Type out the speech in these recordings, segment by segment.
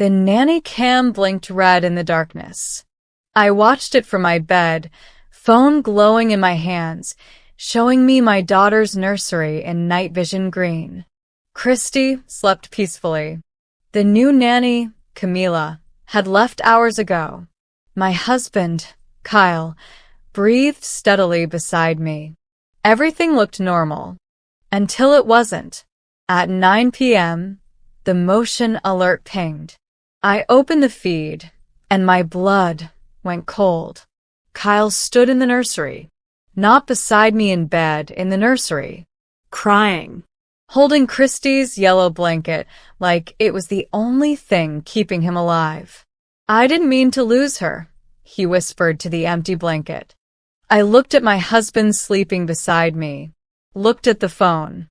The nanny cam blinked red in the darkness. I watched it from my bed, phone glowing in my hands, showing me my daughter's nursery in night vision green. Christy slept peacefully. The new nanny, Camila, had left hours ago. My husband, Kyle, breathed steadily beside me. Everything looked normal. Until it wasn't. At 9 p.m., the motion alert pinged. I opened the feed, and my blood went cold. Kyle stood in the nursery, not beside me in bed, in the nursery, crying, holding Christy's yellow blanket like it was the only thing keeping him alive. I didn't mean to lose her, he whispered to the empty blanket. I looked at my husband sleeping beside me, looked at the phone,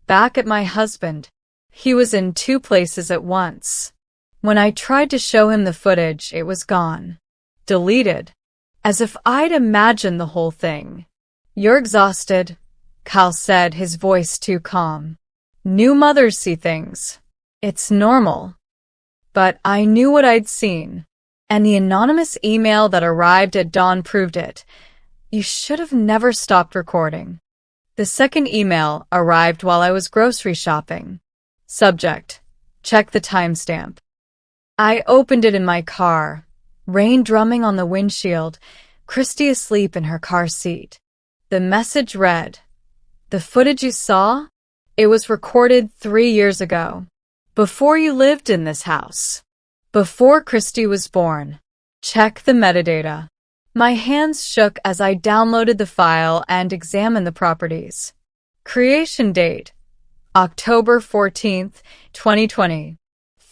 back at my husband. He was in two places at once. When I tried to show him the footage, it was gone. Deleted. As if I'd imagined the whole thing. You're exhausted, Kyle said, his voice too calm. New mothers see things. It's normal. But I knew what I'd seen. And the anonymous email that arrived at dawn proved it. You should have never stopped recording. The second email arrived while I was grocery shopping. Subject: check the timestamp. I opened it in my car. Rain drumming on the windshield, Christy asleep in her car seat. The message read, "The footage you saw? It was recorded 3 years ago. Before you lived in this house. Before Christy was born. Check the metadata." My hands shook as I downloaded the file and examined the properties. Creation date: October 14th, 2020.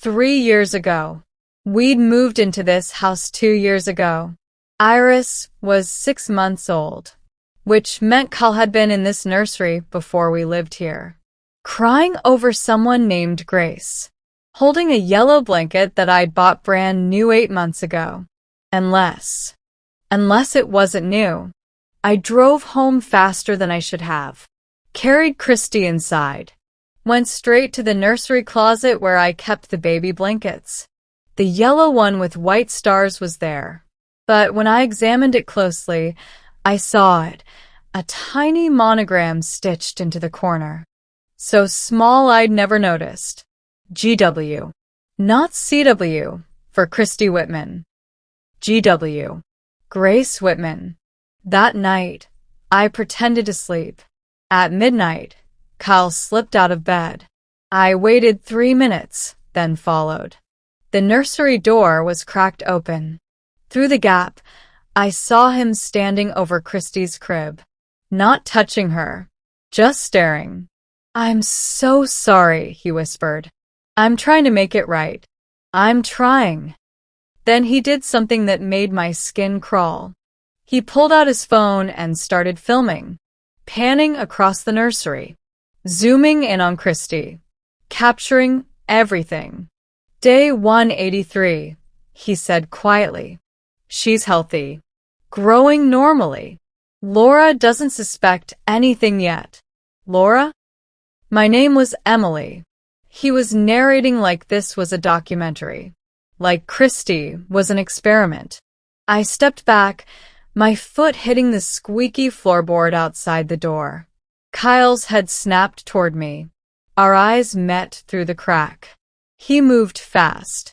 3 years ago. We'd moved into this house 2 years ago. Iris was 6 months old, which meant Kyle had been in this nursery before we lived here. Crying over someone named Grace, holding a yellow blanket that I'd bought brand new 8 months ago. Unless it wasn't new. I drove home faster than I should have. Carried Christy inside. Went straight to the nursery closet where I kept the baby blankets. The yellow one with white stars was there. But when I examined it closely, I saw it, a tiny monogram stitched into the corner. So small I'd never noticed. GW. Not CW, for Christy Whitman. GW. Grace Whitman. That night, I pretended to sleep. At midnight, Kyle slipped out of bed. I waited 3 minutes, then followed. The nursery door was cracked open. Through the gap, I saw him standing over Christy's crib. Not touching her, just staring. "I'm so sorry," he whispered. "I'm trying to make it right. I'm trying." Then he did something that made my skin crawl. He pulled out his phone and started filming, panning across the nursery, zooming in on Christy, capturing everything. "Day 183, he said quietly. "She's healthy, growing normally. Laura doesn't suspect anything yet." Laura? My name was Emily. He was narrating like this was a documentary. Like Christy was an experiment. I stepped back, my foot hitting the squeaky floorboard outside the door. Kyle's head snapped toward me. Our eyes met through the crack. He moved fast.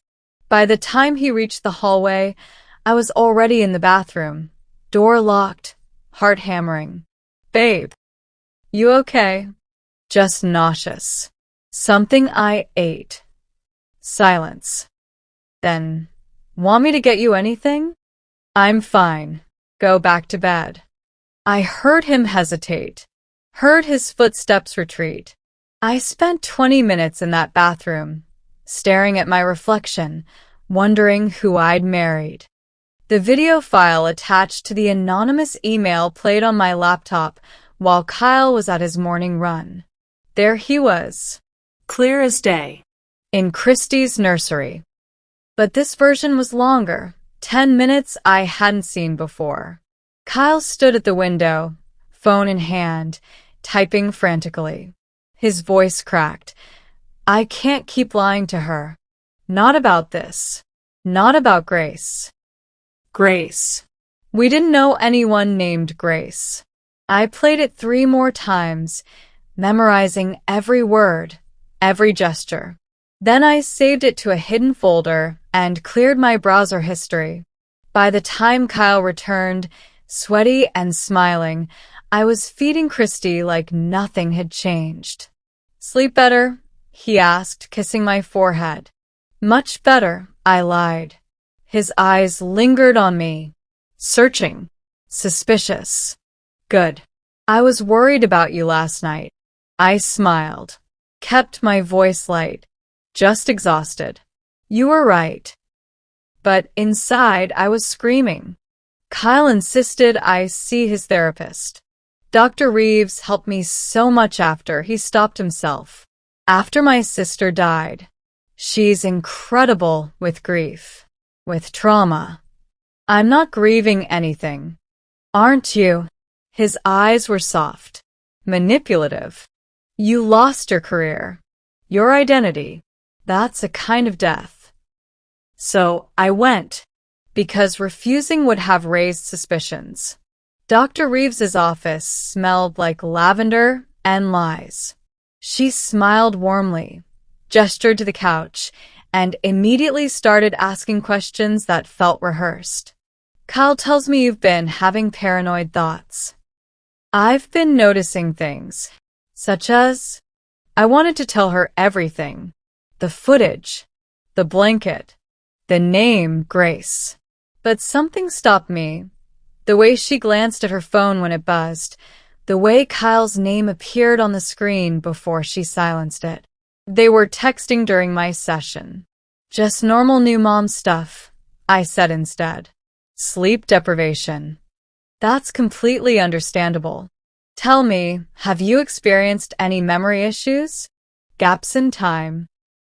By the time he reached the hallway, I was already in the bathroom. Door locked, heart hammering. "Babe, you okay?" "Just nauseous. Something I ate." Silence. Then, "Want me to get you anything?" "I'm fine. Go back to bed." I heard him hesitate, heard his footsteps retreat. I spent 20 minutes in that bathroom, staring at my reflection, wondering who I'd married. The video file attached to the anonymous email played on my laptop while Kyle was at his morning run. There he was, clear as day, in Christy's nursery. But this version was longer, 10 minutes I hadn't seen before. Kyle stood at the window, phone in hand, typing frantically. His voice cracked. "I can't keep lying to her. Not about this. Not about Grace. Grace. We didn't know anyone named Grace. I played it 3 more times, memorizing every word, every gesture. Then I saved it to a hidden folder and cleared my browser history. By the time Kyle returned, sweaty and smiling, I was feeding Christy like nothing had changed. "Sleep better?" he asked, kissing my forehead. "Much better," I lied. His eyes lingered on me, searching, suspicious. "Good. I was worried about you last night." I smiled, kept my voice light, just exhausted. "You were right." But inside, I was screaming. Kyle insisted I see his therapist. Dr. Reeves helped me so much after he stopped himself. After my sister died. She's incredible with grief, with trauma. "I'm not grieving anything." "Aren't you?" His eyes were soft, manipulative. "You lost your career, your identity. That's a kind of death." So I went, because refusing would have raised suspicions. Dr. Reeves's office smelled like lavender and lies. She smiled warmly, gestured to the couch, and immediately started asking questions that felt rehearsed. "Kyle tells me you've been having paranoid thoughts." "I've been noticing things, such as..." I wanted to tell her everything. The footage, the blanket, the name Grace. But something stopped me. The way she glanced at her phone when it buzzed, the way Kyle's name appeared on the screen before she silenced it. They were texting during my session. "Just normal new mom stuff," I said instead. "Sleep deprivation." "That's completely understandable. Tell me, have you experienced any memory issues? Gaps in time?"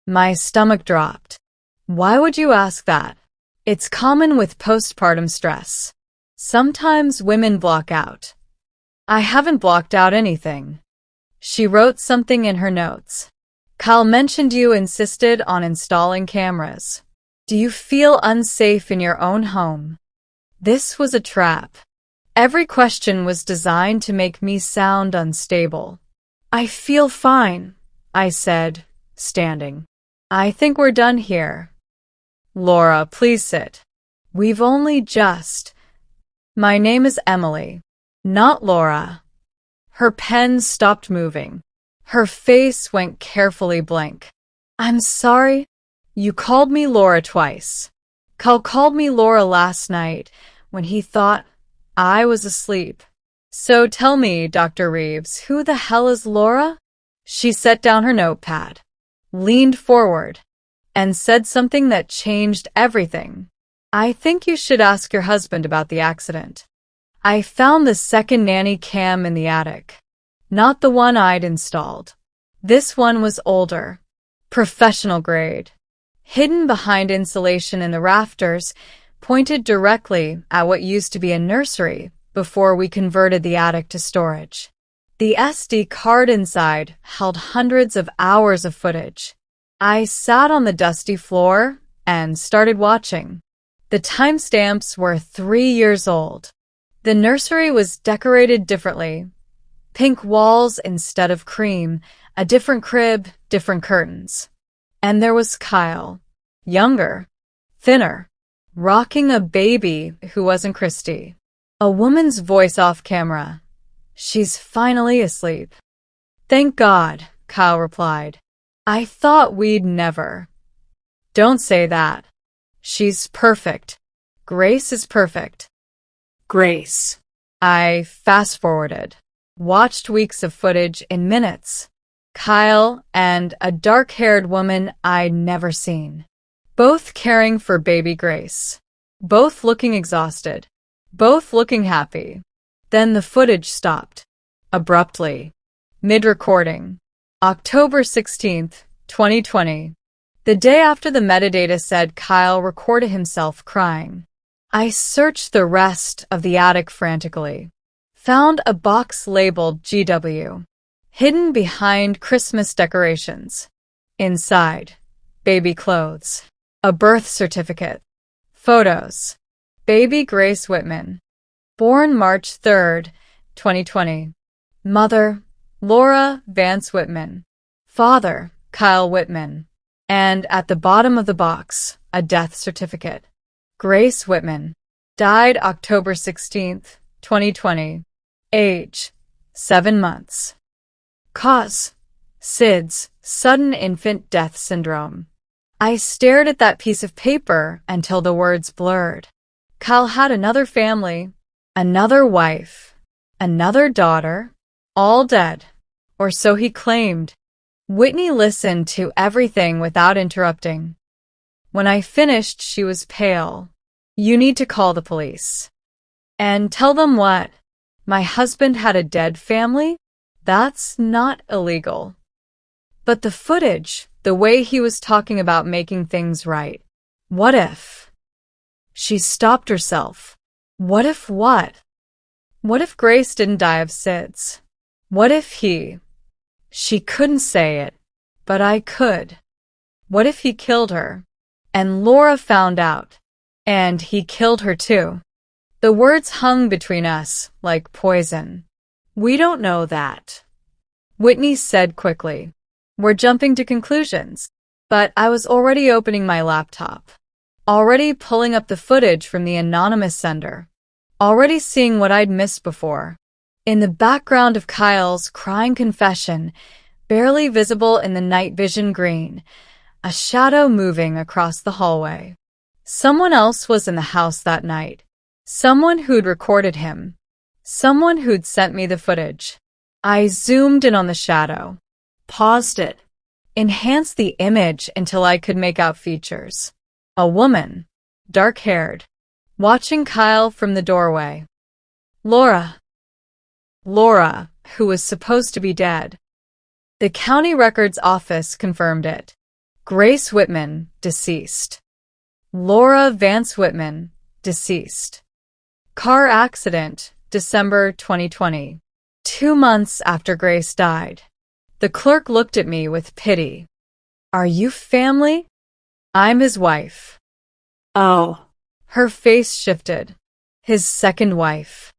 My stomach dropped. "Why would you ask that?" "It's common with postpartum stress. Sometimes women block out." "I haven't blocked out anything." She wrote something in her notes. "Kyle mentioned you insisted on installing cameras. Do you feel unsafe in your own home?" This was a trap. Every question was designed to make me sound unstable. "I feel fine," I said, standing. "I think we're done here." "Laura, please sit. We've only just..." "My name is Emily, not Laura." Her pen stopped moving. Her face went carefully blank. "I'm sorry. You called me Laura twice. Kyle called me Laura last night when he thought I was asleep." "So tell me, Dr. Reeves, who the hell is Laura?" She set down her notepad, leaned forward, and said something that changed everything. "I think you should ask your husband about the accident. I found the second nanny cam in the attic. Not the one I'd installed. This one was older, professional grade, hidden behind insulation in the rafters, pointed directly at what used to be a nursery before we converted the attic to storage. The SD card inside held hundreds of hours of footage. I sat on the dusty floor and started watching. The timestamps were 3 years old. The nursery was decorated differently. Pink walls instead of cream, a different crib, different curtains. And there was Kyle, younger, thinner, rocking a baby who wasn't Christy. A woman's voice off camera. "She's finally asleep." "Thank God," Kyle replied. "I thought we'd never." "Don't say that. She's perfect. Grace is perfect." Grace. I fast-forwarded, watched weeks of footage in minutes. Kyle and a dark-haired woman I'd never seen. Both caring for baby Grace. Both looking exhausted. Both looking happy. Then the footage stopped. Abruptly. Mid-recording. October 16th, 2020. The day after the metadata said Kyle recorded himself crying. I searched the rest of the attic frantically. Found a box labeled GW. Hidden behind Christmas decorations. Inside, baby clothes, a birth certificate, photos. Baby Grace Whitman, born March 3rd, 2020. Mother, Laura Vance Whitman. Father, Kyle Whitman. And at the bottom of the box, a death certificate. Grace Whitman, died October 16th, 2020. Age, 7 months. Cause, SIDS, sudden infant death syndrome. I stared at that piece of paper until the words blurred. Kyle had another family, another wife, another daughter, all dead, or so he claimed. Whitney listened to everything without interrupting. When I finished, she was pale. You need to call the police. And tell them what? My husband had a dead family? That's not illegal. But the footage, the way he was talking about making things right. What if? She stopped herself. What if what? What if Grace didn't die of SIDS? What if he? She couldn't say it, but I could. What if he killed her? And Laura found out. And he killed her too. The words hung between us like poison. We don't know that. Whitney said quickly. We're jumping to conclusions. But I was already opening my laptop. Already pulling up the footage from the anonymous sender. Already seeing what I'd missed before. In the background of Kyle's crying confession, barely visible in the night vision green, a shadow moving across the hallway. Someone else was in the house that night. Someone who'd recorded him. Someone who'd sent me the footage. I zoomed in on the shadow. Paused it. Enhanced the image until I could make out features. A woman, dark-haired, watching Kyle from the doorway. Laura, who was supposed to be dead. The county records office confirmed it. Grace Whitman, deceased. Laura Vance Whitman, deceased. Car accident, December 2020. 2 months after Grace died. The clerk looked at me with pity. Are you family? I'm his wife. Oh. Her face shifted. His second wife.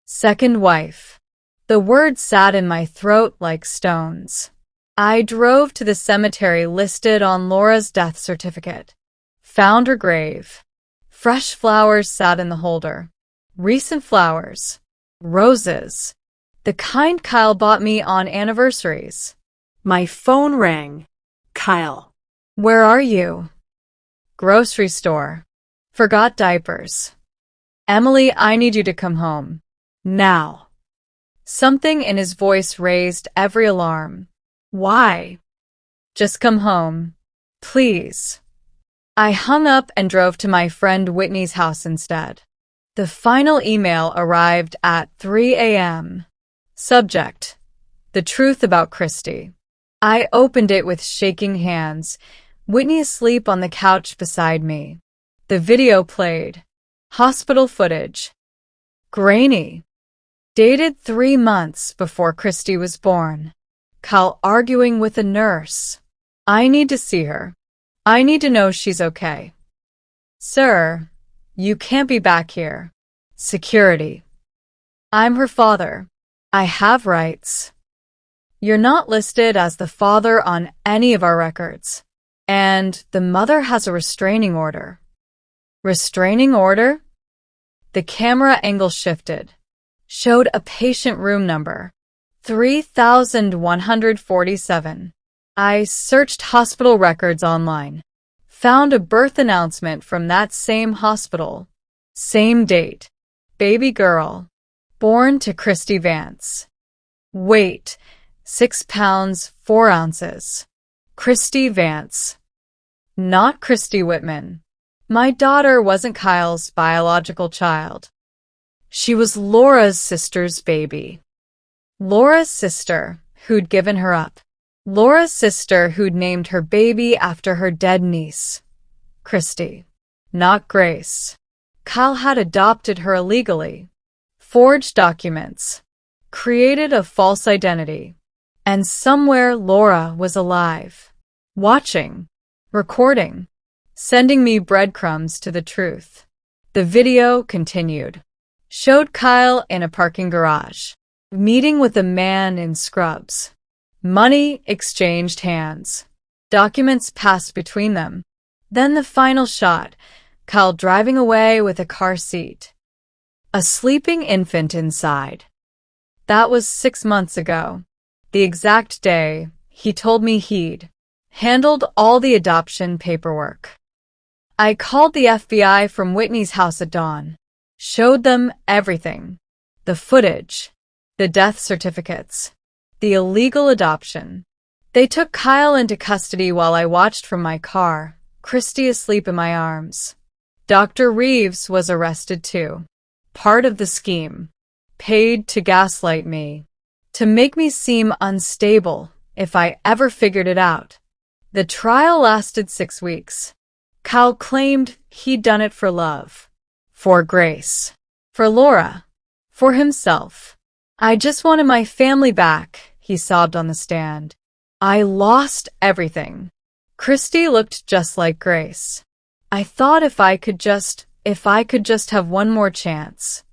Second wife. The words sat in my throat like stones. I drove to the cemetery listed on Laura's death certificate. Found her grave. Fresh flowers sat in the holder. Recent flowers. Roses. The kind Kyle bought me on anniversaries. My phone rang. Kyle. Where are you? Grocery store. Forgot diapers. Emily, I need you to come home. Now. Something in his voice raised every alarm. Why? Just come home. Please. I hung up and drove to my friend Whitney's house instead. The final email arrived at 3 a.m. Subject: The truth about Christy. I opened it with shaking hands, Whitney asleep on the couch beside me. The video played. Hospital footage. Grainy. Dated 3 months before Christy was born. Kyle arguing with a nurse. I need to see her. I need to know she's okay. Sir, you can't be back here. Security. I'm her father. I have rights. You're not listed as the father on any of our records. And the mother has a restraining order. Restraining order? The camera angle shifted. Showed a patient room number. 3147. I searched hospital records online. Found a birth announcement from that same hospital. Same date. Baby girl. Born to Christy Vance. Weight, 6 pounds, 4 ounces. Christy Vance. Not Christy Whitman. My daughter wasn't Kyle's biological child. She was Laura's sister's baby. Laura's sister, who'd given her up. Laura's sister who'd named her baby after her dead niece. Christy. Not Grace. Kyle had adopted her illegally. Forged documents. Created a false identity. And somewhere Laura was alive. Watching. recording, sending me breadcrumbs to the truth. The video continued. Showed Kyle in a parking garage, meeting with a man in scrubs. Money exchanged hands. Documents passed between them. Then the final shot, Kyle driving away with a car seat. A sleeping infant inside. That was 6 months ago. The exact day he told me he'd handled all the adoption paperwork. I called the FBI from Whitney's house at dawn. Showed them everything. The footage, the death certificates, the illegal adoption. They took Kyle into custody while I watched from my car, Christy asleep in my arms. Dr. Reeves was arrested too. Part of the scheme. Paid to gaslight me. To make me seem unstable if I ever figured it out. The trial lasted 6 weeks. Kyle claimed he'd done it for love. For Grace. For Laura. For himself. I just wanted my family back, he sobbed on the stand. I lost everything. Christy looked just like Grace. I thought if I could just have one more chance.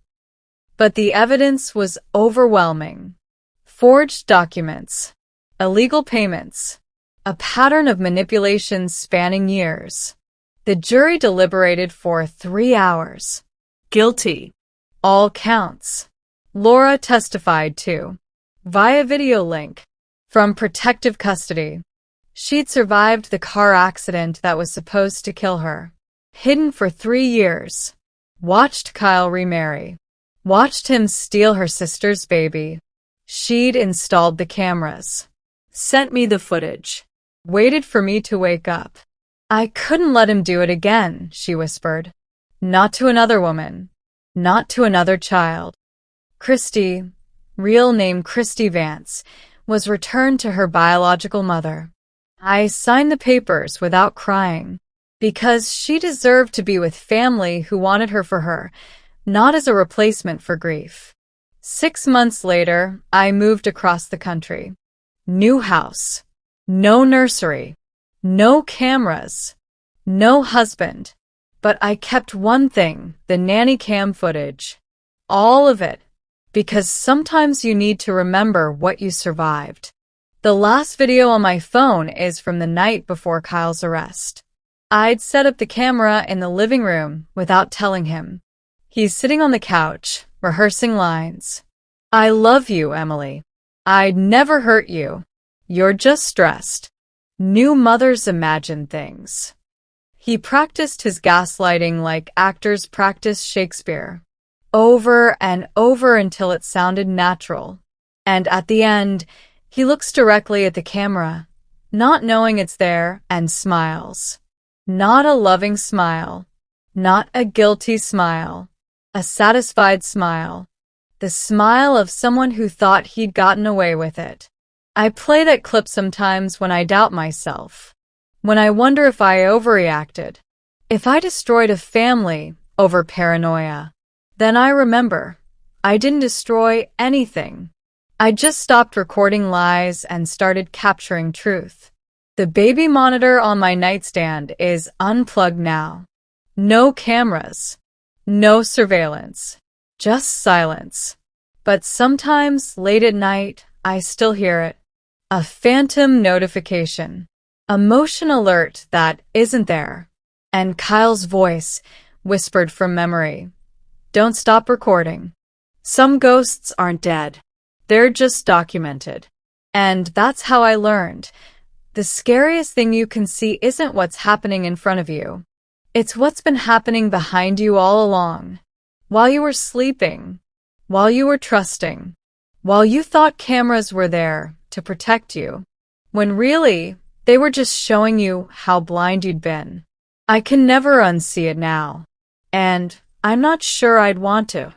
But the evidence was overwhelming. Forged documents. Illegal payments. A pattern of manipulation spanning years. The jury deliberated for 3 hours. Guilty. All counts. Laura testified too. Via video link. From protective custody. She'd survived the car accident that was supposed to kill her. Hidden for 3 years. Watched Kyle remarry. Watched him steal her sister's baby. She'd installed the cameras. Sent me the footage. Waited for me to wake up. I couldn't let him do it again, she whispered. Not to another woman. Not to another child. Christy, real name Christy Vance, was returned to her biological mother. I signed the papers without crying, because she deserved to be with family who wanted her for her, not as a replacement for grief. 6 months later, I moved across the country. New house. No nursery. No cameras. No husband. But I kept one thing, the nanny cam footage. All of it. Because sometimes you need to remember what you survived. The last video on my phone is from the night before Kyle's arrest. I'd set up the camera in the living room without telling him. He's sitting on the couch, rehearsing lines. I love you, Emily. I'd never hurt you. You're just stressed. New mothers imagine things. He practiced his gaslighting like actors practice Shakespeare. Over and over until it sounded natural. And at the end, he looks directly at the camera, not knowing it's there, and smiles. Not a loving smile. Not a guilty smile. A satisfied smile. The smile of someone who thought he'd gotten away with it. I play that clip sometimes when I doubt myself. When I wonder if I overreacted. If I destroyed a family over paranoia. Then I remember, I didn't destroy anything. I just stopped recording lies and started capturing truth. The baby monitor on my nightstand is unplugged now. No cameras. No surveillance. Just silence. But sometimes, late at night, I still hear it. A phantom notification. A motion alert that isn't there. And Kyle's voice, whispered from memory. Don't stop recording. Some ghosts aren't dead. They're just documented. And that's how I learned. The scariest thing you can see isn't what's happening in front of you. It's what's been happening behind you all along. While you were sleeping. While you were trusting. While you thought cameras were there to protect you. When really, they were just showing you how blind you'd been. I can never unsee it now. And I'm not sure I'd want to.